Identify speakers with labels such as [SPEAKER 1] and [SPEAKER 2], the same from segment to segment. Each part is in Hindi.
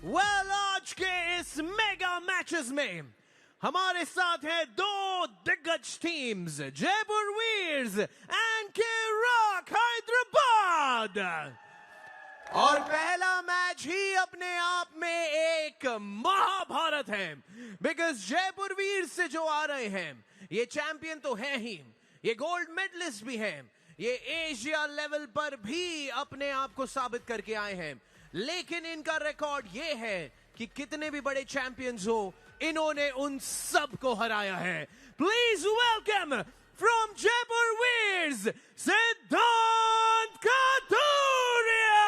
[SPEAKER 1] आज के इस मेगा मैचेस में हमारे साथ हैं दो दिग्गज टीम्स, जयपुर वीर्स एंड किराक हैदराबाद। और पहला मैच ही अपने आप में एक महाभारत है, बिकॉज जयपुर वीर से जो आ रहे हैं ये चैंपियन तो है ही, ये गोल्ड मेडलिस्ट भी हैं, ये एशिया लेवल पर भी अपने आप को साबित करके आए हैं। लेकिन इनका रिकॉर्ड ये है कि कितने भी बड़े चैंपियंस हो, इन्होंने उन सब को हराया है। प्लीज वेलकम फ्रॉम जयपुर वीर्स सिद्धांत कथुरिया।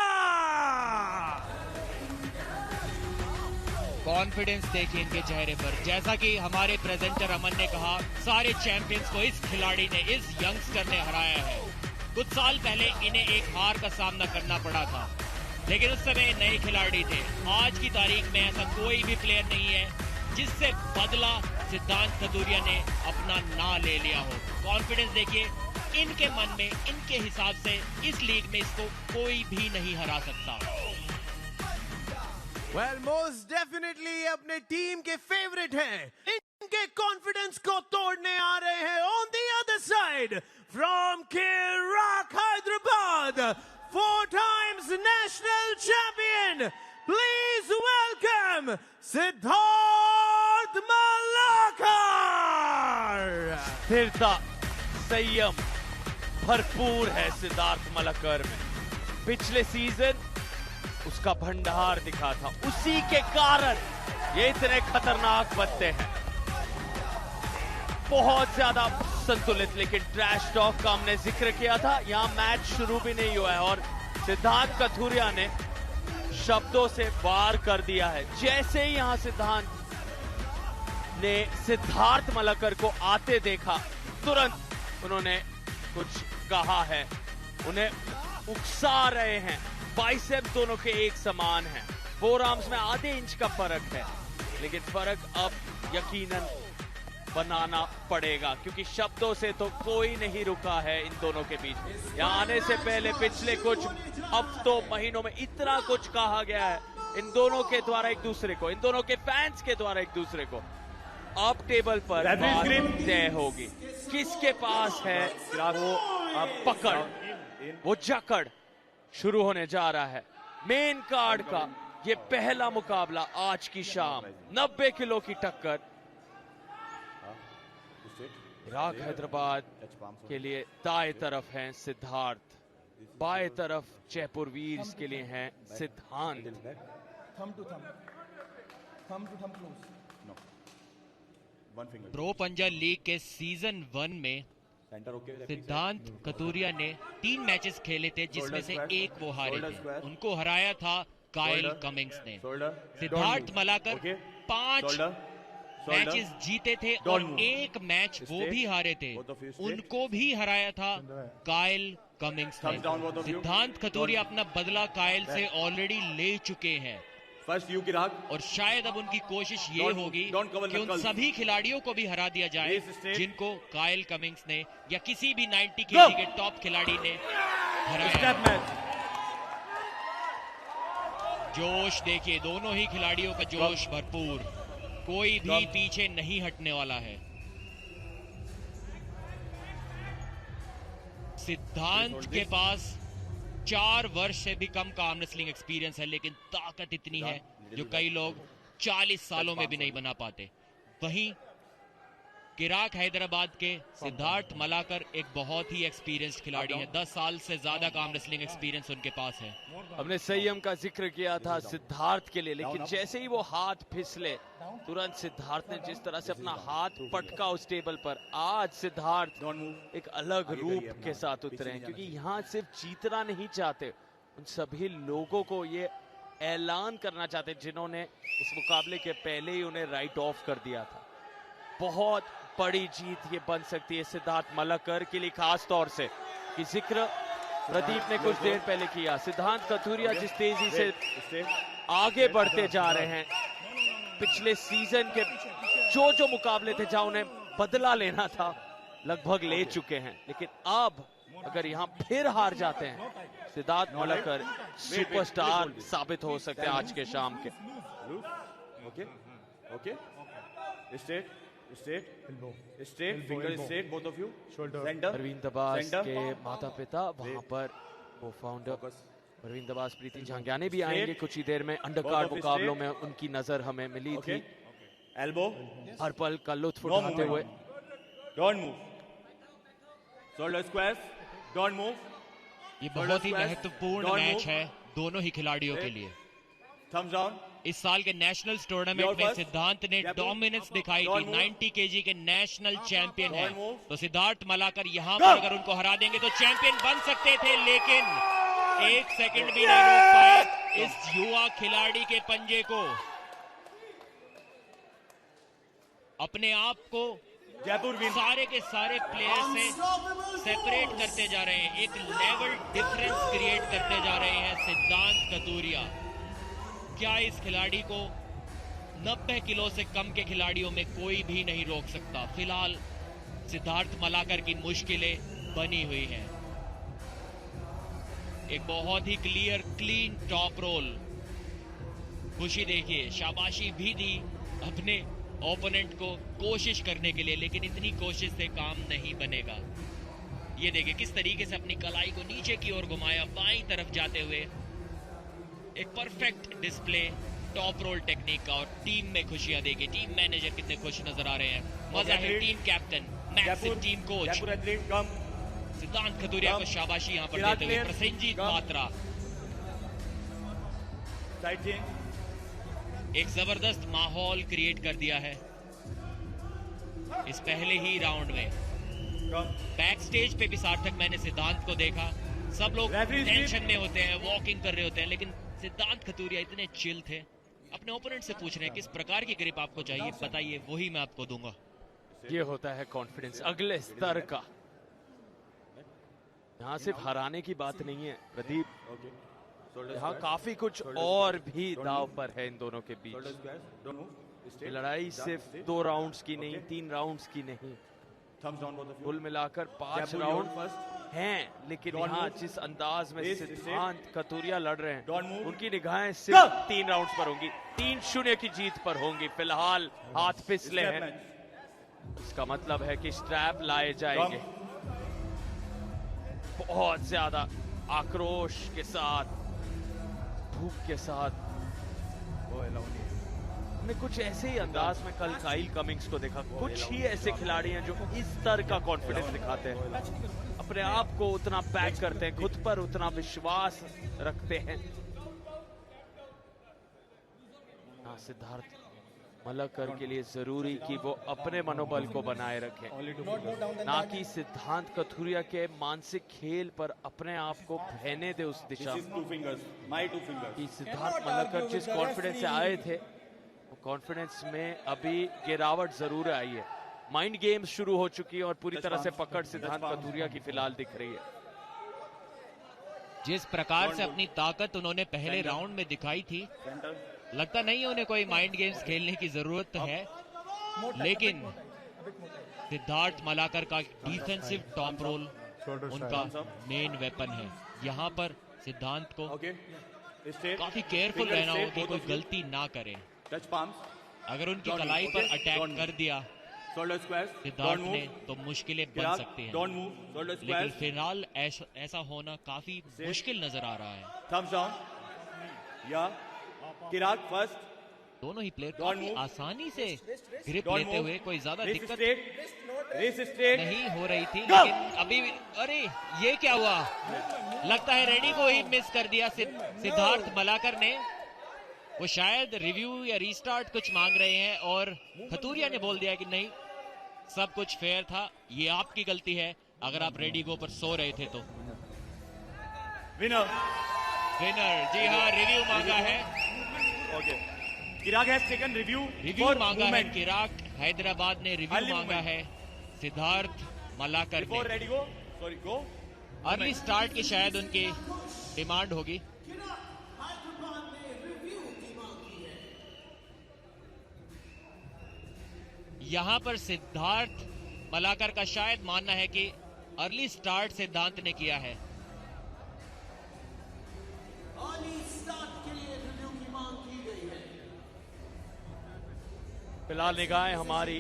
[SPEAKER 2] कॉन्फिडेंस देखिए इनके चेहरे पर। जैसा कि हमारे प्रेजेंटर अमन ने कहा, सारे चैंपियंस को इस खिलाड़ी ने, इस यंगस्टर ने हराया है। कुछ साल पहले इन्हें एक हार का सामना करना पड़ा था, लेकिन उस समय नए खिलाड़ी थे। आज की तारीख में ऐसा कोई भी प्लेयर नहीं है जिससे बदला सिद्धांत कथुरिया ने अपना ना ले लिया हो। कॉन्फिडेंस देखिए इनके मन में, इनके हिसाब से इस लीग में इसको कोई भी नहीं हरा सकता।
[SPEAKER 1] Well, most definitely अपने टीम के फेवरेट हैं, इनके कॉन्फिडेंस को तोड़ने आ रहे हैं on the other side from किराक Hyderabad, 4 times national champion. Please welcome Siddharth Malaker.
[SPEAKER 3] स्थिरता, संयम भरपूर है सिद्धार्थ मलाकर में। पिछले सीजन उसका भंडार दिखा था, उसी के कारण ये इतने खतरनाक बनते हैं। बहुत ज्यादा संतुलित, लेकिन ट्रैश टॉक का हमने जिक्र किया था, यहां मैच शुरू भी नहीं हुआ है और सिद्धांत कथुरिया ने शब्दों से वार कर दिया है। जैसे ही यहां सिद्धांत ने सिद्धार्थ मलाकर को आते देखा, तुरंत उन्होंने कुछ कहा है, उन्हें उकसा रहे हैं। बाइसेप दोनों के एक समान हैं, 4 आर्म्स में आधे इंच का फर्क है, लेकिन फर्क अब यकीनन बनाना पड़ेगा, क्योंकि शब्दों से तो कोई नहीं रुका है इन दोनों के बीच। यहाँ आने से पहले पिछले कुछ हफ्तों महीनों में इतना कुछ कहा गया है इन दोनों के द्वारा एक दूसरे को, इन दोनों के फैंस के द्वारा एक दूसरे को। अब टेबल पर बात तय होगी, किसके पास है वो पकड़, वो जकड़। शुरू होने जा रहा है मेन कार्ड का ये पहला मुकाबला आज की शाम। 90 किलो की टक्कर किराक हैदराबाद के लिए दाएं तरफ हैं सिद्धार्थ, बाएं तरफ जयपुर वीर्स के लिए हैं सिद्धांत।
[SPEAKER 2] प्रो पंजा लीग के सीजन 1 में सिद्धांत कथुरिया ने 3 मैचेस खेले थे, जिसमें से एक वो हारे थे। उनको हराया था काइल कमिंग्स ने। सिद्धार्थ मलाकर 5 मैचेस जीते थे और एक मैच वो भी हारे थे, उनको भी हराया था काइल कमिंग्स ने। सिद्धांत कथुरिया अपना बदला काइल से ऑलरेडी ले चुके हैं। और शायद अब उनकी कोशिश ये होगी कि उन सभी खिलाड़ियों को भी हरा दिया जाए जिनको काइल कमिंग्स ने या किसी भी 90 केजी के टॉप खिलाड़ी ने हराया। जोश देखिए, दोनों ही खिलाड़ियों का जोश भरपूर, कोई भी पीछे नहीं हटने वाला है। सिद्धांत के पास 4 वर्ष से भी कम का आर्म रेसलिंग एक्सपीरियंस है, लेकिन ताकत इतनी है जो कई लोग 40 सालों में भी नहीं बना पाते। वहीं किराक हैदराबाद के सिद्धार्थ मलाकर एक बहुत ही एक्सपीरियंस्ड खिलाड़ी है, 10 साल से ज्यादा का आर्म रेसलिंग एक्सपीरियंस उनके पास है।
[SPEAKER 3] हमने संयम का जिक्र किया था सिद्धार्थ के लिए, लेकिन जैसे ही वो हाथ फिसले, तुरंत सिद्धार्थ ने जिस तरह से अपना हाथ पटका उस टेबल पर, आज सिद्धार्थ एक अलग रूप के साथ उतरे हैं, क्योंकि यहाँ सिर्फ जीतना नहीं चाहते, उन सभी लोगों को ये ऐलान करना चाहते जिन्होंने इस मुकाबले के पहले ही उन्हें राइट ऑफ कर दिया था। बहुत बड़ी जीत ये बन सकती है सिद्धार्थ मलाकर के लिए, खास तौर से कि जिक्र प्रदीप ने कुछ देर पहले किया। सिद्धांत कथुरिया जिस तेजी से आगे बढ़ते जा रहे हैं, पिछले सीजन के जो मुकाबले थे जहां उन्हें बदला लेना था लगभग ले चुके हैं, लेकिन अब अगर यहां फिर हार जाते हैं सिद्धार्थ मलाकर सुपरस्टार साबित हो सकते हैं आज के शाम के।
[SPEAKER 4] Okay straight finger straight both of you centre.
[SPEAKER 3] Parveen Dabas के माता पिता वहां पर वो फाउंडर परवीन दबास प्रीति झांगियाने भी आएंगे कुछ ही देर में। अंडरकार्ड मुकाबलों में उनकी नजर हमें मिली थी।
[SPEAKER 4] एल्बो
[SPEAKER 3] हर पल का लुत्फ उठाते हुए।
[SPEAKER 4] Don't move, shoulder squares, don't move.
[SPEAKER 2] ये बहुत ही महत्वपूर्ण मैच है दोनों ही खिलाड़ियों के लिए।
[SPEAKER 4] Thumbs down.
[SPEAKER 2] इस साल के नेशनल्स टूर्नामेंट में सिद्धांत ने डोमिनेंस दिखाई थी। 90 केजी के नेशनल चैंपियन है, तो सिद्धार्थ मलाकर यहाँ पर अगर उनको हरा देंगे तो चैंपियन बन सकते थे, लेकिन एक सेकंड भी नहीं रोक पाए इस युवा खिलाड़ी के पंजे को। अपने आप को
[SPEAKER 4] जयपुर
[SPEAKER 2] सारे के सारे प्लेयर से सेपरेट करते जा रहे हैं, एक लेवल डिफरेंस क्रिएट करते जा रहे हैं सिद्धांत कतूरिया। क्या इस खिलाड़ी को 90 किलो से कम के खिलाड़ियों में कोई भी नहीं रोक सकता। फिलहाल सिद्धार्थ मलाकर की मुश्किलें बनी हुई हैं। एक बहुत ही क्लीन टॉप रोल। खुशी देखिए, शाबाशी भी दी अपने ओपोनेंट को कोशिश करने के लिए, लेकिन इतनी कोशिश से काम नहीं बनेगा। ये देखिए किस तरीके से अपनी कलाई को नीचे की ओर घुमाया, बाईं तरफ जाते हुए। एक perfect display top roll technique का, और टीम में खुशियां देखिए। टीम मैनेजर कितने खुश नजर आ रहे हैं। मजा है। Team captain Maxim, team coach Siddhant Katuria को शाबाशी यहां पर देते हुए प्रसेनजीत मात्रा। एक जबरदस्त माहौल क्रिएट कर दिया है इस पहले ही राउंड में। बैक स्टेज पे भी सार्थक मैंने सिद्धांत को देखा, सब लोग टेंशन में होते हैं, वॉकिंग कर रहे होते हैं, लेकिन सिद्धांत कतूरिया इतने चिल थे। अपने ओपोनेंट से पूछ रहे हैं किस प्रकार की ग्रिप आपको चाहिए, बताइए, वही मैं आपको दूंगा।
[SPEAKER 3] ये होता है कॉन्फिडेंस अगले स्तर का। यहाँ सिर्फ हराने की बात नहीं है प्रदीप, यहाँ काफी कुछ और भी दाव पर है इन दोनों के बीच। लड़ाई सिर्फ 2 राउंड्स की नहीं, 3 राउंड्स की नहीं, कुल मिलाकर 5 राउंड हैं। लेकिन यहाँ जिस अंदाज में सिद्धांत कतूरिया लड़ रहे हैं, उनकी निगाहें सिर्फ 3 राउंड्स पर होंगी, 3-0 की जीत पर होंगी। फिलहाल हाथ फिसले हैं, इसका मतलब है कि स्ट्रैप लाए जाएंगे। बहुत ज्यादा आक्रोश के साथ, भूख के साथ। हमने कुछ ऐसे ही अंदाज में कल काइल कमिंग्स को देखा। कुछ ही ऐसे खिलाड़ी हैं जो इस तरह का कॉन्फिडेंस दिखाते हैं, अपने आप को उतना बैक करते हैं, खुद पर उतना विश्वास रखते हैं। हाँ, सिद्धार्थ मलाकर के लिए जरूरी कि वो अपने मनोबल को बनाए रखें, ना कि सिद्धांत कतूरिया के मानसिक खेल पर अपने आप को बहने दे उस दिशा में। सिद्धार्थ मलाकर जिस कॉन्फिडेंस से आए थे, वो कॉन्फिडेंस में अभी गिरावट जरूर आई है। माइंड गेम्स शुरू हो चुकी है और पूरी तरह से पकड़ सिद्धांत कतूरिया की फिलहाल दिख रही है।
[SPEAKER 2] जिस प्रकार से अपनी ताकत उन्होंने पहले राउंड में दिखाई थी, लगता नहीं है उन्हें कोई माइंड गेम्स खेलने की जरूरत है, लेकिन सिद्धार्थ मलाकर का डिफेंसिव टॉप रोल उनका मेन वेपन है। यहाँ पर सिद्धांत को काफी केयरफुल रहना होगा कि कोई गलती ना करे। अगर उनकी कलाई पर अटैक कर दिया सिद्धार्थ ने तो मुश्किलें बन सकती हैं, लेकिन फिलहाल ऐसा होना काफी मुश्किल नजर आ रहा है।
[SPEAKER 4] किराक फर्स्ट।
[SPEAKER 2] दोनों ही प्लेयर काफी आसानी से ग्रिप लेते हुए, कोई ज्यादा दिक्कत नहीं हो रही थी, लेकिन अभी अरे ये क्या हुआ, लगता है रेडी को ही मिस कर दिया सिद्धार्थ मलाकर ने। वो शायद रिव्यू या रीस्टार्ट कुछ मांग रहे हैं और कतूरिया ने बोल दिया कि नहीं, सब कुछ फेयर था, ये आपकी गलती है अगर आप रेडी गो पर सो रहे थे तो।
[SPEAKER 4] विनर
[SPEAKER 2] जी हाँ, रिव्यू मांगा है।
[SPEAKER 4] किराक हैज टेकन रिव्यू
[SPEAKER 2] मांगा है। किराक हैदराबाद ने रिव्यू मांगा है सिद्धार्थ मलाकर ने। अर्ली स्टार्ट की शायद उनकी डिमांड होगी। यहां पर सिद्धार्थ मलाकर का शायद मानना है कि अर्ली स्टार्ट सिद्धांत ने किया है।
[SPEAKER 3] फिलहाल निगाहें हमारी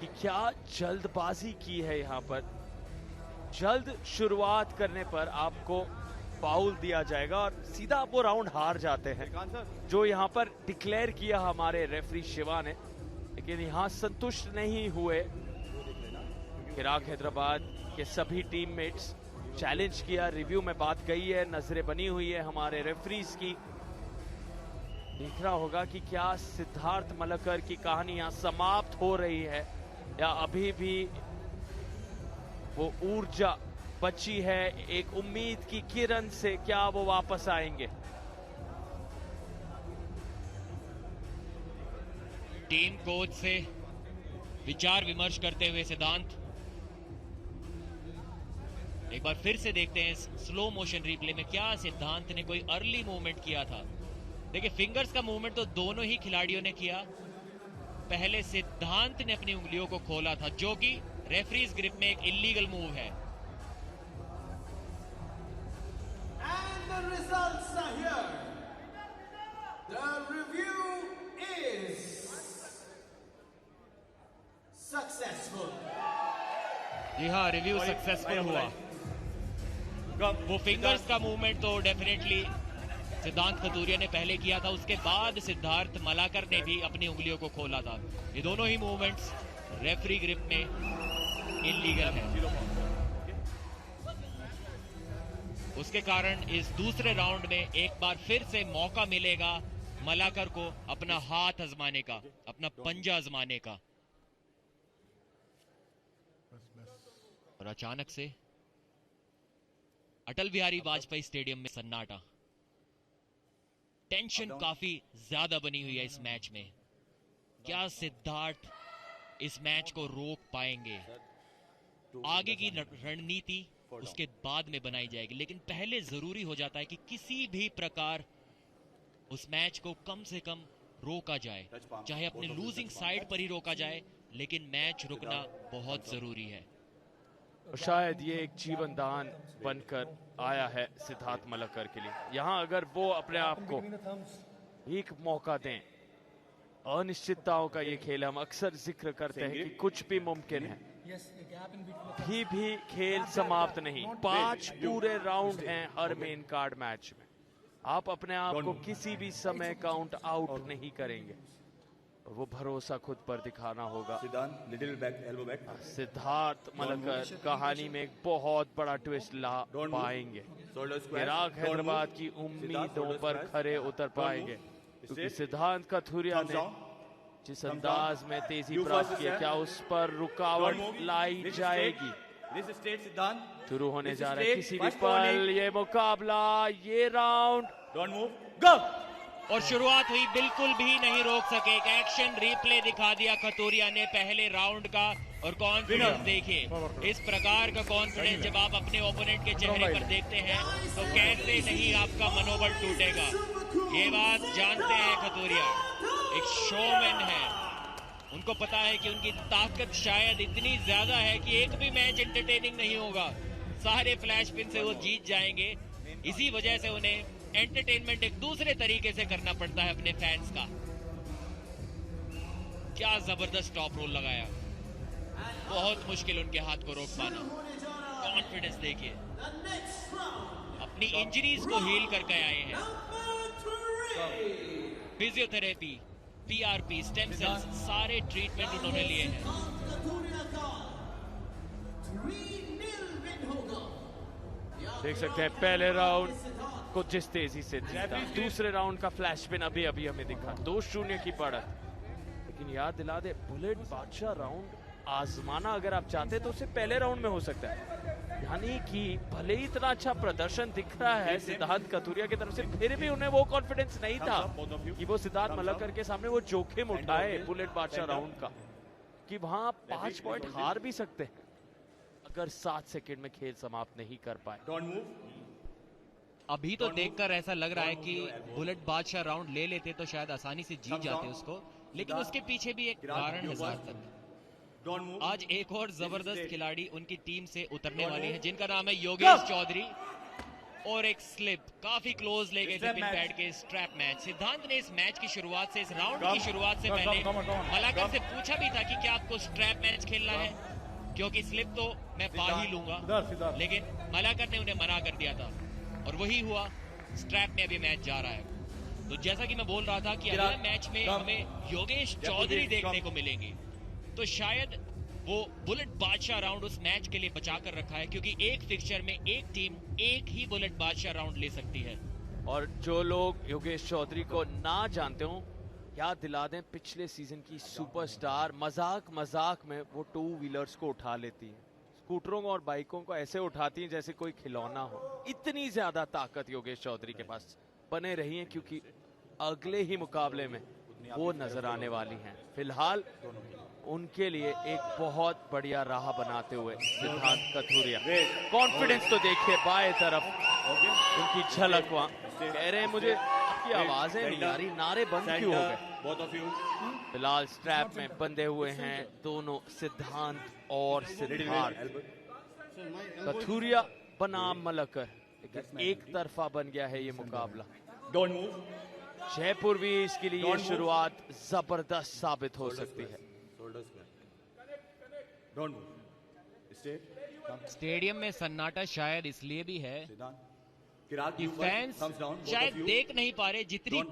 [SPEAKER 3] कि क्या जल्दबाजी की है यहाँ पर। जल्द शुरुआत करने पर आपको फाउल दिया जाएगा और सीधा आप वो राउंड हार जाते हैं, जो यहाँ पर डिक्लेयर किया हमारे रेफरी शिवा ने। लेकिन यहाँ संतुष्ट नहीं हुए चिराग हैदराबाद के सभी टीममेट्स। चैलेंज किया, रिव्यू में बात गई है, नजरें बनी हुई है हमारे रेफरीज की। देखना होगा कि क्या सिद्धार्थ मलकर की कहानी यहाँ समाप्त हो रही है या अभी भी वो ऊर्जा बची है, एक उम्मीद की किरण से क्या वो वापस आएंगे।
[SPEAKER 2] टीम कोच से विचार विमर्श करते हुए सिद्धांत, एक बार फिर से देखते हैं स्लो मोशन रिप्ले में क्या सिद्धांत ने कोई अर्ली मूवमेंट किया था। देखिए फिंगर्स का मूवमेंट तो दोनों ही खिलाड़ियों ने किया। पहले सिद्धांत ने अपनी उंगलियों को खोला था, जो कि रेफरीज ग्रिप में एक इलीगल मूव है।
[SPEAKER 1] And the results are here. The review is successful.
[SPEAKER 2] जी हाँ, रिव्यू सक्सेसफुल हुआ। वो फिंगर्स का मूवमेंट तो डेफिनेटली सिद्धांत कतूरिया ने पहले किया था, उसके बाद सिद्धार्थ मलाकर ने भी अपनी उंगलियों को खोला था। ये दोनों ही मूवमेंट्स रेफरी ग्रिप में इलीगल है। उसके कारण इस दूसरे राउंड में एक बार फिर से मौका मिलेगा मलाकर को अपना हाथ आजमाने का, अपना पंजा आजमाने का। और अचानक से अटल बिहारी वाजपेयी स्टेडियम में सन्नाटा। टेंशन काफी ज्यादा बनी हुई है इस मैच में। क्या सिद्धार्थ इस मैच को रोक पाएंगे? आगे की रणनीति उसके बाद में बनाई जाएगी, लेकिन पहले जरूरी हो जाता है कि किसी भी प्रकार उस मैच को कम से कम रोका जाए, चाहे अपने लूजिंग साइड पर ही रोका जाए, लेकिन मैच रुकना बहुत जरूरी है।
[SPEAKER 3] शायद ये एक जीवन दान बनकर आया है सिद्धार्थ मलकर के लिए। यहाँ अगर वो अपने आप को एक मौका दें, अनिश्चितताओं का ये खेल, हम अक्सर जिक्र करते हैं कि कुछ भी मुमकिन है, भी खेल समाप्त नहीं। 5 पूरे राउंड हैं हर मेन कार्ड मैच में। आप अपने आप को किसी भी समय काउंट आउट नहीं करेंगे, वो भरोसा खुद पर दिखाना होगा। सिद्धार्थ मलकर कहानी में एक बहुत बड़ा ट्विस्ट ला पाएंगे, चिराग हैदराबाद की उम्मीदों पर खरे उतर पाएंगे, क्योंकि सिद्धांत कथुरिया ने जिस अंदाज में तेजी प्राप्त की, क्या उस पर रुकावट लाई जाएगी? शुरू होने जा रहा है किसी भी पल ये मुकाबला, ये राउंड।
[SPEAKER 4] डोंट मूव, गो।
[SPEAKER 2] और शुरुआत हुई, बिल्कुल भी नहीं रोक सके। एक एक्शन रिप्ले दिखा दिया कतूरिया ने पहले राउंड का। और कॉन्फिडेंस देखिए, इस प्रकार का कॉन्फिडेंस जब आप अपने ओपोनेंट के चेहरे पर देखते हैं तो कैसे नहीं आपका मनोबल टूटेगा। ये बात जानते हैं कतूरिया, एक शोमैन है। उनको पता है कि उनकी ताकत शायद इतनी ज्यादा है कि एक भी मैच एंटरटेनिंग नहीं होगा, सारे फ्लैश पिन से वो जीत जाएंगे। इसी वजह से उन्हें एंटरटेनमेंट एक दूसरे तरीके से करना पड़ता है अपने फैंस का। क्या जबरदस्त टॉप रोल लगाया, बहुत मुश्किल उनके हाथ को रोक पाना। कॉन्फिडेंस देखिए, अपनी इंजरीज को हील करके आए हैं। फिजियोथेरेपी, पीआरपी, स्टेम सेल्स, सारे ट्रीटमेंट उन्होंने लिए हैं।
[SPEAKER 3] देख सकते हैं पहले राउंड को जिस तेजी से जीता, दूसरे राउंड का फ्लैश पिन अभी हमें दिखा, 2-0 की बढ़त। लेकिन याद दिला दे, बुलेट बादशाह राउंड आजमाना अगर आप चाहते तो उसे पहले राउंड में हो सकता है। यानी कि भले ही इतना अच्छा प्रदर्शन दिख रहा है सिद्धार्थ कतूरिया की तरफ से, फिर भी उन्हें वो कॉन्फिडेंस नहीं था कि वो सिद्धार्थ मलकर के सामने वो जोखिम उठाए बुलेट बादशाह राउंड का, कि वहां 5 पॉइंट हार भी सकते हैं अगर 7 सेकंड में खेल समाप्त नहीं कर पाए।
[SPEAKER 2] अभी तो देखकर ऐसा लग रहा है कि बुलेट बादशाह राउंड ले लेते तो शायद आसानी से जीत जाते उसको, लेकिन उसके पीछे भी एक कारण है सार्थक। आज एक और जबरदस्त खिलाड़ी उनकी टीम से उतरने वाले हैं, जिनका नाम है योगेश चौधरी। और एक स्लिप, काफी क्लोज ले गए थे बिन पैड के स्ट्रैप मैच। सिद्धांत ने इस मैच की शुरुआत से, इस राउंड की शुरुआत से पहले मलाकर से पूछा भी था कि क्या आपको स्ट्रैप मैच खेलना है, क्योंकि स्लिप तो मैं पा ही लूंगा, लेकिन मलाकर ने उन्हें मना कर दिया था और वही हुआ। स्ट्रैप में अभी मैच जा रहा है। तो जैसा कि मैं बोल रहा था कि अगले मैच में हमें योगेश चौधरी देखने को मिलेंगे, तो शायद वो बुलेट बादशाह राउंड उस मैच के लिए बचा कर रखा है, क्योंकि एक फिक्चर में एक टीम एक ही बुलेट बादशाह राउंड ले सकती है।
[SPEAKER 3] और जो लोग योगेश चौधरी को ना जानते हो, याद दिला दें पिछले सीजन की सुपरस्टार। मजाक मजाक में वो 2 व्हीलर्स को उठा लेती है, स्कूटरों और बाइकों को ऐसे उठाती हैं जैसे कोई खिलौना हो। इतनी ज्यादा ताकत योगेश चौधरी के पास। बने रही है क्योंकि अगले ही मुकाबले में वो नजर आने वाली हैं। फिलहाल उनके लिए एक बहुत बढ़िया राह बनाते हुए सिद्धांत कथुरिया। कॉन्फिडेंस तो देखिए बाएं तरफ, उनकी झलक वहां। कह रहे हैं मुझे आपकी आवाजें नहीं आ रही, नारे बंद क्यों हो गए? फिलहाल स्ट्रैप में बंधे हुए हैं दोनों सिद्धांत और सिद्धार्थ। कथुरिया बनाम मलकर, लेकिन एक तरफा बन गया है ये मुकाबला। जयपुर भी इसके लिए शुरुआत जबरदस्त साबित हो सकती है।
[SPEAKER 2] स्टेडियम में सन्नाटा शायद इसलिए भी है कि फैंस शायद देख नहीं पा रहे जितनी